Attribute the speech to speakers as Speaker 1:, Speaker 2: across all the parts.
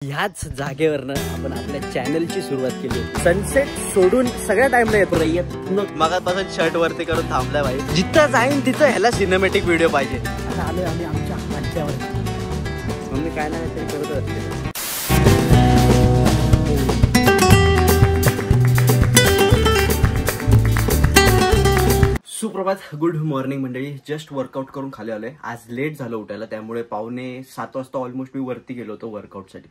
Speaker 1: ह्याच जागेवरनं आपण आपल्या चॅनलची सुरुवात केली. सनसेट सोडून सगळ्या टाइमला येतो प्रयत्न. मगापासून शर्ट वरती करून थांबलाय भाई. जिथं जाईन तिथं ह्याला सिनेमॅटिक व्हिडिओ पाहिजे. आता आलोय आम्ही आमच्या मध्यावर. मम्मी काय नाही तरी करत असते. सुप्रभात, गुड मॉर्निंग मंडळी. जस्ट वर्कआउट करून खाली आलोय. आज लेट झालं उठायला, त्यामुळे 6:45 वाजता ऑलमोस्ट मी वरती गेलो होतो वर्कआउटसाठी.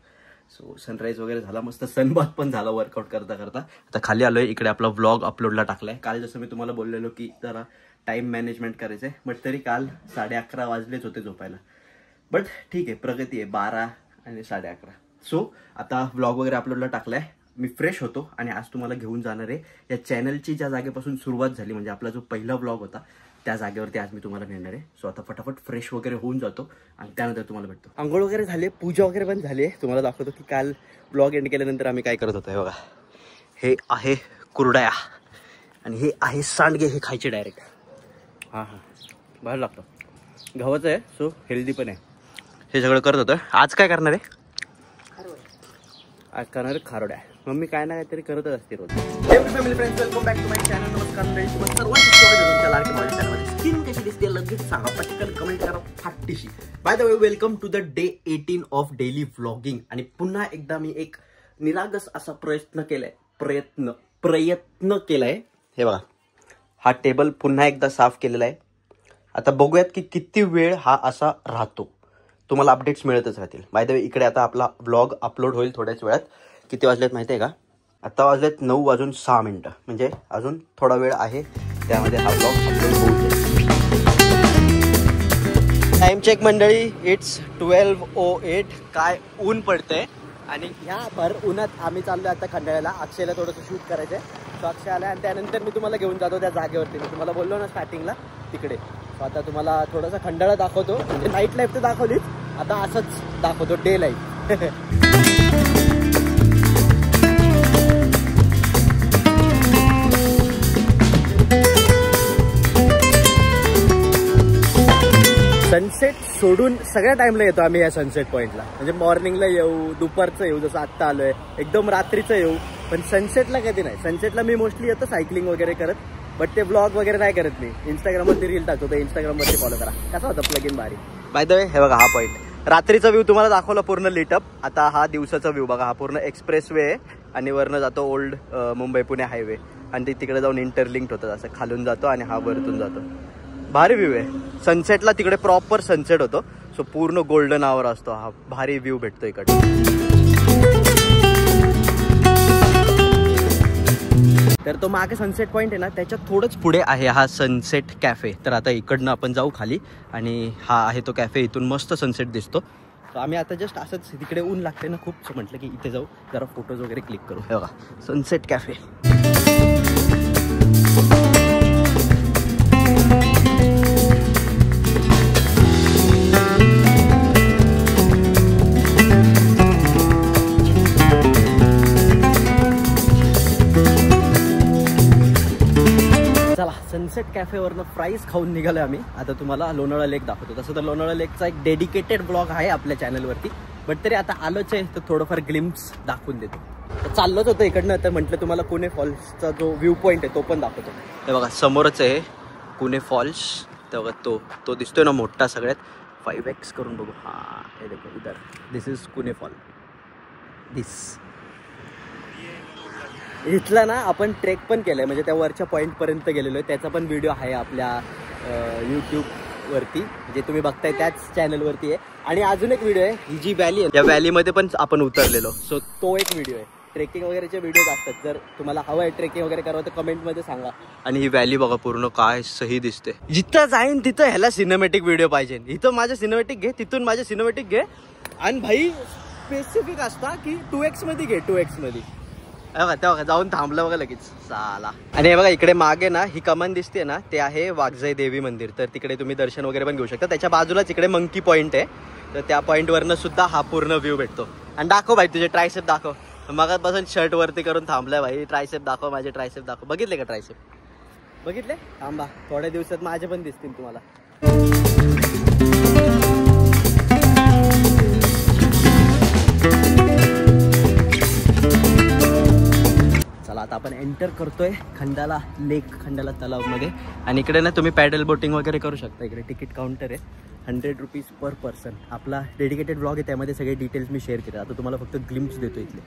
Speaker 1: सो सनराईज वगैरे झाला, मस्त सनबाथ पण झाला वर्कआउट करता करता. आता खाली आलोय. इकडे आपला व्लॉग अपलोडला टाकलाय. काल जसं मी तुम्हाला बोललेलो की जरा टाइम मॅनेजमेंट करायचंय, बट तरी काल 11:30 वाजलेच होते झोपायला. बट ठीक आहे, प्रगती आहे. 12 आणि 11:30. सो आता व्लॉग वगैरे अपलोडला टाकलाय. मी फ्रेश होतो आणि आज तुम्हाला घेऊन जाणार आहे या चॅनलची ज्या जागेपासून सुरुवात झाली, म्हणजे आपला जो पहिला व्लॉग होता त्या जागेवरती आज मी तुम्हाला नेणार आहे. सो आता फटाफट फ्रेश वगैरे होऊन जातो आणि त्यानंतर तुम्हाला भेटतो. आंघोळ वगैरे झाली, पूजा वगैरे पण झाली आहे. तुम्हाला दाखवतो की काल व्लॉग एंड केल्यानंतर आम्ही काय करत होतो. हे बघा, हे आहे कुरडया आणि हे आहे सांडगे. हे खायचे डायरेक्ट. हां बाहेर लागतो. गव्हाचं आहे, सो हेल्दी पण आहे. हे सगळं करत होतं. आज काय करणार आहे? आज करणार आहे खारोड्या. मम्मी काय ना काहीतरी करतच असते रोज. Family friends, welcome back to my channel. नमस्कार मंडळी, तुम्हाला सर्वांचं स्वागत आहे तुमच्या लाडक्या माझ्या चॅनलमध्ये. स्किन कशी दिसते लगेच सांगा, पटकन कमेंट करा फाटीशी. By the way, welcome to the day 18 of daily vlogging. आणि पुन्हा एकदा मी एक निरागस असा प्रयत्न केलाय. हे बघा, हा टेबल पुन्हा एकदा साफ केलेला आहे. आता बघूयात की किती वेळ हा असा राहतो. तुम्हाला अपडेट्स मिळतच राहतील. बाय द वे, इकडे आता आपला व्लॉग अपलोड होईल थोड्याच वेळात. किती वाजलेत माहिती आहे का? आता वाजलेत 9:06. म्हणजे अजून थोडा वेळ आहे, त्यामध्ये हा व्लॉग अपलोड होईल. टाइम चेक मंडळी, इट्स 12:08. काय ऊन पडतंय आणि ह्या भर उन्हात आम्ही चाललोय आता खंडाळ्याला. अक्षयला थोडंसं शूट करायचंय. सो अक्षय आला आणि त्यानंतर मी तुम्हाला घेऊन जातो त्या जागेवरती. मी तुम्हाला बोललो ना स्टार्टिंगला तिकडे. सो आता तुम्हाला थोडासा खंडाळा दाखवतो. म्हणजे नाईट लाईफ तर दाखवलीच, आता असंच दाखवतो डे लाईफ. सनसेट सोडून सगळ्या टाइमला येतो आम्ही या सनसेट पॉईंटला. म्हणजे मॉर्निंगला येऊ, दुपारचं येऊ, जसं आत्ता आलोय, एकदम रात्रीचं येऊ. पण सनसेटला कधी नाही. सनसेटला मी मोस्टली येतो सायकलिंग वगैरे करत, बट ते ब्लॉग वगैरे नाही करत मी. इंस्टाग्रामवरती रील टाकतो, इंस्टाग्रामवरती फॉलो करा. कसा होता प्लग इन भारी. बाय द वे, हे बघा हा पॉईंट. रात्रीचा व्ह्यू तुम्हाला दाखवला पूर्ण लिटअप. आता हा दिवसाचा व्ह्यू बघा. हा पूर्ण एक्सप्रेस वे आहे आणि वरनं जातो ओल्ड मुंबई पुणे हायवे आणि ते तिकडे जाऊन इंटरलिंक्ड होतं. असं खालून जातो आणि हा वरतून जातो. भारी व्ह्यू आहे. सनसेटला तिकडे प्रॉपर सनसेट होतो. सो पूर्ण गोल्डन आवर असतो. हा भारी व्ह्यू भेटतो इकडे. तर तो मागे सनसेट पॉईंट आहे ना, त्याच्या थोडंच पुढे आहे हा सनसेट कॅफे. तर आता इकडनं आपण जाऊ खाली आणि हा आहे तो कॅफे. इथून मस्त सनसेट दिसतो. तर आम्ही आता जस्ट असंच, तिकडे ऊन लागते ना खूप, सो म्हटलं की इथे जाऊ, जरा फोटोज वगैरे क्लिक करू. हे बघा सनसेट कॅफे. सनसेट कॅफेवरनं फ्राईज खाऊन निघालोय आम्ही. आता तुम्हाला लोणावळा लेक दाखवतो. तसं तर लोणावळा लेकचा एक डेडिकेटेड ब्लॉग आहे आपल्या चॅनलवरती, बट तरी आता आलोच आहे तर थोडंफार ग्लिम्स दाखवून देतो. तर चाललोच होतं इकडनं, तर म्हटलं तुम्हाला कुणे फॉल्सचा जो व्ह्यू पॉईंट आहे तो पण दाखवतो. हे बघा समोरच आहे कुणे फॉल्स. तर बघा तो दिसतोय ना मोठा सगळ्यात. 5x करून बघू. हा हे देखो इधर, दिस इज कुणे फॉल. इथला ना आपण ट्रेक पण केलंय, म्हणजे त्या वरच्या पॉईंट पर्यंत गेलेलो आहे. त्याचा पण व्हिडिओ आहे आपल्या यूट्यूबवरती, जे तुम्ही बघताय त्याच चॅनलवरती आहे. आणि अजून एक व्हिडिओ आहे, ही जी व्हॅली आहे, या व्हॅलीमध्ये पण आपण उतरलेलो. सो तो एक व्हिडिओ आहे. ट्रेकिंग वगैरेचे व्हिडिओज असतात. जर तुम्हाला हवं आहे ट्रेकिंग वगैरे करावं तर कमेंटमध्ये सांगा. आणि ही व्हॅली बघा पूर्ण काय सही दिसते. जिथं जाईन तिथं ह्याला सिनेमॅटिक व्हिडिओ पाहिजे. इथं माझं सिनेमॅटिक घे, तिथून माझं सिनेमॅटिक घे. आणि भाई स्पेसिफिक असता की 2x मध्ये घे. 2x मध्ये बघा, त्या बघा जाऊन थांबलं बघा लगेच साला. आणि हे बघा इकडे मागे ना ही कमान दिसते ना, ते आहे वाघजाई देवी मंदिर. तर तिकडे तुम्ही दर्शन वगैरे पण घेऊ शकता. त्याच्या बाजूलाच इकडे मंकी पॉईंट आहे. तर त्या पॉईंटवरनं सुद्धा हा पूर्ण व्ह्यू भेटतो. आणि दाखव भाई तुझे ट्रायसेप दाखव. मगापासून शर्ट वरती करून थांबलाय भाई. ट्रायसेप दाखव, माझे ट्रायसेप दाखव. बघितले का ट्रायसेप? बघितले? थांबा, थोड्या दिवसात माझे पण दिसतील तुम्हाला. आपण एंटर करतोय खंडाला लेक, खंडाला तलावमध्ये. आणि इकडे ना तुम्ही पॅडल बोटिंग वगैरे करू शकता. इकडे तिकीट काउंटर आहे, 100 रुपीज पर पर्सन. आपला डेडिकेटेड ब्लॉग आहे, त्यामध्ये सगळे डिटेल्स मी शेअर केले. आता तुम्हाला फक्त ग्लिम्प्स देतो इथले.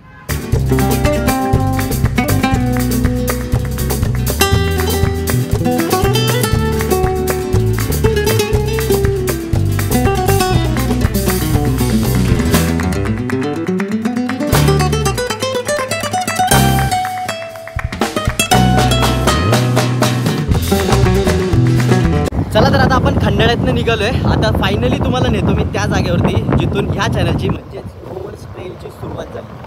Speaker 1: चला तर आता आपण खंडाळ्यातनं निघालोय. आता फायनली तुम्हाला नेतो मी त्या जागेवरती जिथून ह्या चॅनलची म्हणजेच ओव्हर्स ट्रेलची सुरुवात झाली.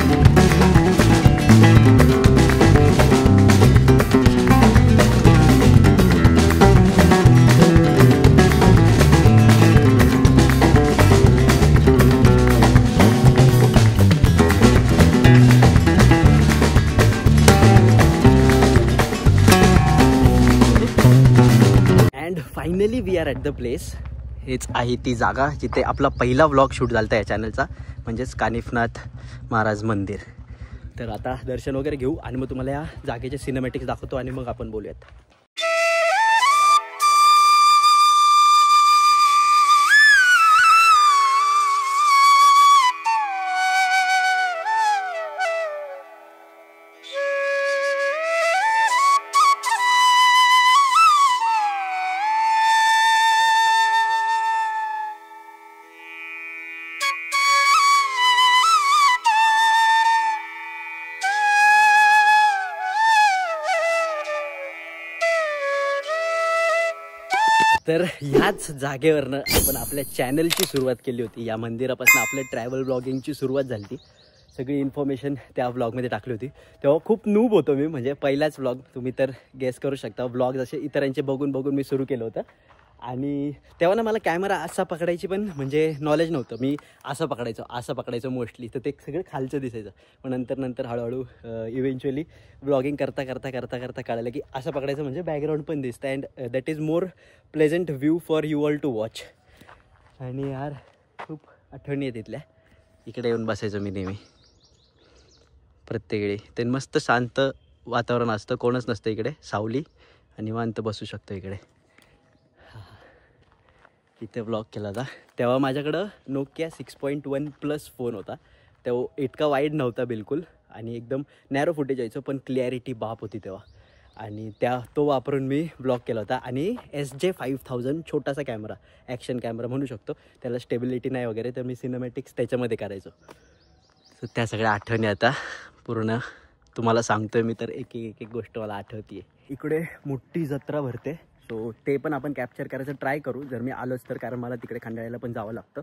Speaker 1: Finally we are at the place. हेच आहे ती जागा जिथे आपला पहिला व्लॉग शूट झाला होता या चॅनलचा, म्हणजेच कानिफनाथ महाराज मंदिर. तर आता दर्शन वगैरे घेऊ आणि मग तुम्हाला या जागेचे सिनेमॅटिक्स दाखवतो आणि मग आपण बोलूयात. तर ह्याच जागेवरनं आपण आपल्या चॅनलची सुरुवात केली होती. या मंदिरापासून आपल्या ट्रॅव्हल ब्लॉगिंगची सुरुवात झाली होती. सगळी इन्फॉर्मेशन त्या व्लॉगमध्ये टाकली होती. तेव्हा खूप नूब होतो मी, म्हणजे पहिलाच व्लॉग. तुम्ही तर गेस करू शकता, व्लॉग जसे इतरांचे बघून बघून मी सुरू केलं होतं. आणि तेव्हा ना मला कॅमेरा असा पकडायची पण म्हणजे नॉलेज नव्हतं. मी असं पकडायचो मोस्टली, तर ते सगळं खालचं दिसायचं. पण नंतर हळूहळू इव्हेंच्युअली व्लॉगिंग करता कळालं की असं पकडायचं म्हणजे बॅकग्राऊंड पण दिसतं and that is more pleasant view for you all to watch. आणि यार खूप आठवणी आहे तिथल्या. इकडे येऊन बसायचो मी नेहमी प्रत्येक वेळी. ते मस्त शांत वातावरण असतं, कोणच नसतं इकडे, सावली, आणि निवांत बसू शकतो इकडे. इथे व्लॉग केला होता तेव्हा माझ्याकडं नोकिया 6.1 प्लस फोन होता. तेव्हा इतका वाईड नव्हता बिलकुल आणि एकदम नॅरो फुटेज यायचं, पण क्लिअरिटी बाप होती तेव्हा. आणि तो वापरून मी ब्लॉग केला होता. आणि SJ5000 छोटासा कॅमेरा, ॲक्शन कॅमेरा म्हणू शकतो. त्याला स्टेबिलिटी नाही वगैरे, तर मी सिनेमॅटिक्स त्याच्यामध्ये करायचो. सो त्या सगळ्या आठवणी आता पूर्ण तुम्हाला सांगतोय मी. तर एक गोष्ट मला आठवते. इकडे मोठी जत्रा भरते, सो ते पण आपण कॅप्चर करायचं ट्राय करू जर मी आलोच तर, कारण मला तिकडे खंडाळ्याला पण जावं लागतं.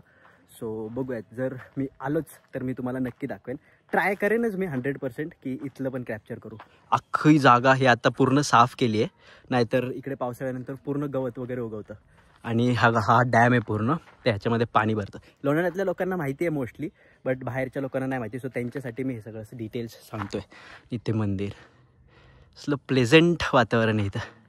Speaker 1: सो बघूयात, जर मी आलोच तर मी तुम्हाला नक्की दाखवेन. ट्राय करेनच मी 100% की इथलं पण कॅप्चर करू. अख्खी जागा ही आता पूर्ण साफ केली आहे, नाहीतर इकडे पावसाळ्यानंतर पूर्ण गवत वगैरे उगवतं. आणि हा डॅम आहे पूर्ण, त्याच्यामध्ये पाणी भरतं. लोणावळ्यातल्या लोकांना माहिती आहे मोस्टली, बट बाहेरच्या लोकांना नाही माहिती. सो त्यांच्यासाठी मी हे सगळं डिटेल्स सांगतोय. इथे मंदिर असलं प्लेझंट वातावरण आहे इथं.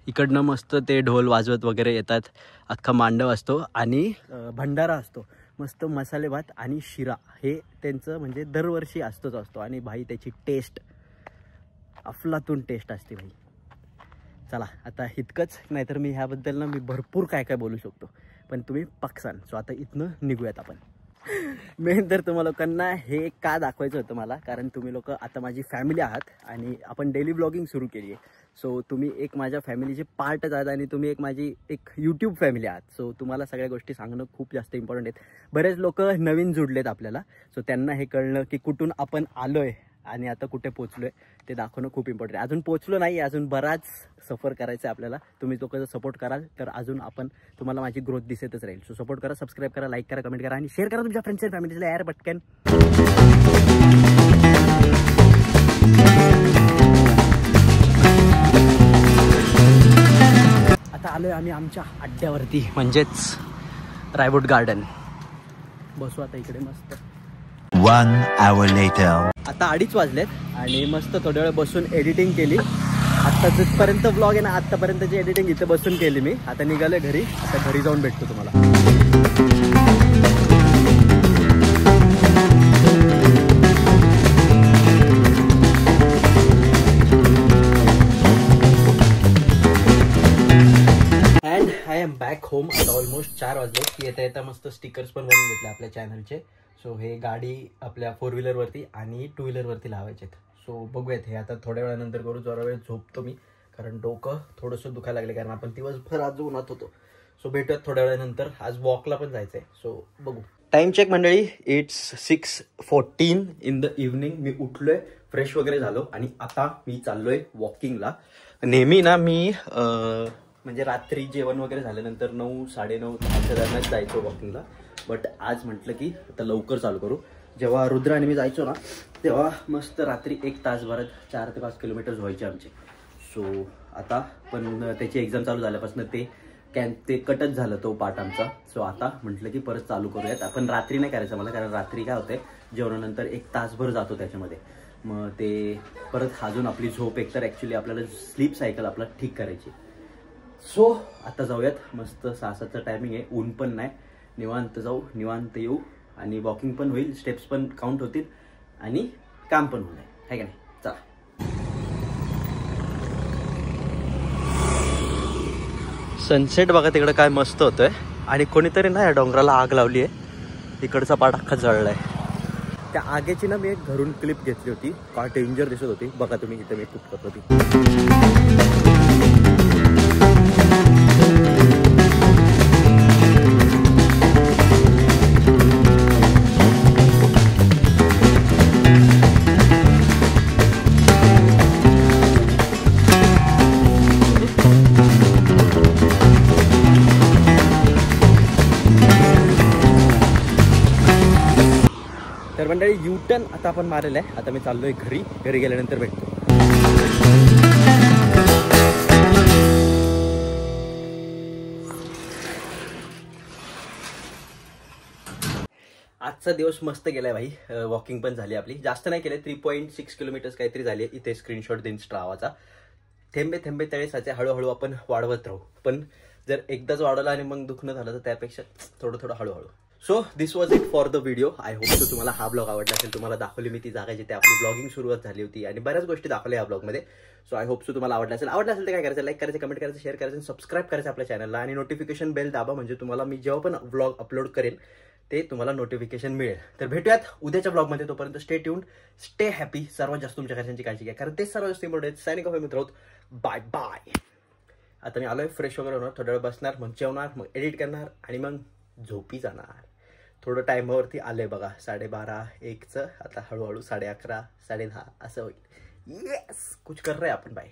Speaker 1: इकडनं मस्त ते ढोल वाजवत वगैरे येतात, अख्खा मांडव असतो आणि भंडारा असतो. मस्त मसाले भात आणि शिरा हे त्यांचं म्हणजे दरवर्षी असतो. आणि भाई त्याची टेस्ट अफलातून टेस्ट असते भाई. चला आता इतकंच, नाहीतर मी ह्याबद्दल ना मी भरपूर काय बोलू शकतो, पण तुम्ही पक्सान. सो आता इथनं निघूयात आपण. मेन तर तुम्हा लोकांना हे का दाखवायचं होतं मला, कारण तुम्ही लोक आता माझी फॅमिली आहात आणि आपण डेली ब्लॉगिंग सुरू केली आहे. सो तुम्ही एक माझ्या फॅमिलीचे पार्टच आहात आणि तुम्ही माझी यूट्यूब फॅमिली आहात. सो तुम्हाला सगळ्या गोष्टी सांगणं खूप जास्त इम्पॉर्टंट आहेत. बरेच लोक नवीन जुडलेत आपल्याला, सो त्यांना हे कळणं की कुठून आपण आलोय आणि आता कुठे पोचलोय ते दाखवणं खूप इम्पॉर्टंट आहे. अजून पोचलो नाही, अजून बराच सफर करायचं आहे आपल्याला. तुम्ही लोक जर सपोर्ट कराल तर अजून तुम्हाला माझी ग्रोथ दिसतच राहील. सो सपोर्ट करा, सबस्क्राईब करा, लाईक करा, कमेंट करा आणि शेअर करा तुमच्या फ्रेंड्स अँड फॅमिलीला यार पटकन. आता आलोय आम्ही आमच्या अड्ड्यावरती, म्हणजेच रायवूड गार्डन. बसू आता इकडे मस्त.
Speaker 2: 1 hour later.
Speaker 1: आता 2:30 वाजलेत आणि मस्त थोड्या वेळ बसून एडिटिंग केली. आता जिथपर्यंत ब्लॉग आहे ना, आत्तापर्यंतची एडिटिंग इथं बसून केली मी. आता निघालोय घरी. आता घरी जाऊन भेटतो तुम्हाला. 4 वाजले की येता येता मस्त स्टिकर्स पण बनवून घेतले आपल्या चॅनलचे. सो हे गाडी आपल्या 4 व्हीलरवरती आणि 2 व्हीलरवरती लावायचे. सो बघूयात हे आता थोड्या वेळानंतर करू. जरा वेळ झोपतो मी कारण डोकं थोडंसं दुखायला लागले कारण आपण दिवसभर आज उन्हात होतो. सो भेटूयात थोड्या वेळानंतर. आज वॉकला पण जायचं आहे. सो बघू. टाइम चेक मंडळी, इट्स 6:14 इन द इव्हनिंग. मी उठलोय, फ्रेश वगैरे झालो आणि आता मी चाललोय वॉकिंगला. नेहमी ना मी म्हणजे रात्री जेवण वगैरे झाल्यानंतर 9, 9:30, 10च्या दरम्यान जायचो वॉकिंगला. बट आज म्हटलं की आता लवकर चालू करू. जेव्हा रुद्र आणि मी जायचो ना तेव्हा मस्त रात्री 1 तासभरात 4 ते 5 किलोमीटर व्हायचे आमचे. सो आता पण त्याची एक्झाम चालू झाल्यापासून ते कटच झालं तो पार्ट आमचा. सो आता म्हटलं की परत चालू करूयात. आपण रात्री नाही करायचं मला कारण रात्री काय होतंय जेवणानंतर 1 तासभर जातो त्याच्यामध्ये. मग ते परत अजून आपली झोप एकतर ॲक्च्युली आपल्याला स्लीप सायकल आपला ठीक करायची. सो आता जाऊयात. मस्त 6-7चा टायमिंग आहे, ऊन पण नाही, निवांत जाऊ निवांत येऊ आणि वॉकिंग पण होईल, स्टेप्स पण काउंट होतील आणि काम पण होईल, आहे का नाही. चला. सनसेट बघा तिकडे काय मस्त होतोय आणि कोणीतरी ना या डोंगराला आग लावली आहे. इकडचा पाट अख्खा जळलाय. त्या आगेची ना मी एक घरून क्लिप घेतली होती, काय डेंजर दिसत होती. बघा तुम्ही इथे मी क्लिप करत होती. तर मंडळी U-टर्न आता आपण मारलेला आहे. आता मी चाललोय घरी गेल्यानंतर भेटतो. आजचा दिवस मस्त गेलाय भाई. वॉकिंग पण झाली आपली, जास्त नाही केले, 3.6 किलोमीटर्स काहीतरी झाले. इथे स्क्रीनशॉट देईन स्ट्रावाचा. थेंबे थेंबे तळे साचे, हळूहळू आपण वाढवत राहू. पण जर एकदाच वाढवलं आणि मग दुखणं झालं तर त्यापेक्षा थोडं हळूहळू. So this was it for the video. I hope so तुम्हाला हा ब्लॉग आवडला असेल. तुम्हाला दाखवली मी ती जागा जिथे आपली ब्लॉगिंग सुरुवात झाली होती आणि बऱ्याच गोष्टी दाखवल्या या ब्लॉगमध्ये. सो आय होप सो तुम्हाला आवडला असेल तर काय करायचं, लाईक करायचं, कमेंट करायचं, शेअर करायचं, सबस्क्राईब करायचं आपल्या चॅनलला आणि नोटिफिकेशन बेल दाबा म्हणजे तुम्हाला मी जेव्हा पण ब्लॉग अपलोड करेन ते तुम्हाला नोटिफिकेशन मिळेल. तर भेटूयात उद्याच्या ब्लॉगमध्ये. तोपर्यंत स्टे ट्यून्ड, स्टे हॅपी. सर्वात जास्त तुमच्या घरच्यांची काळजी घ्या कारण तेच सर्वात जास्त इम्पॉर्टंट. सायनिंग ऑफ मित्र आहोत. Bye bye. आता मी आलोय, फ्रेश वगैरे होणार, थोड्या वेळ बसणार, मग जेवणार, मग एडिट करणार आणि मग झोपी जाणार. थोडं टाइमवरती आलंय बघा, 12:30, 1चं. आता हळूहळू 11:30, 10:30 असं होईल. येस, कुछ कर रहे आपण. बाय.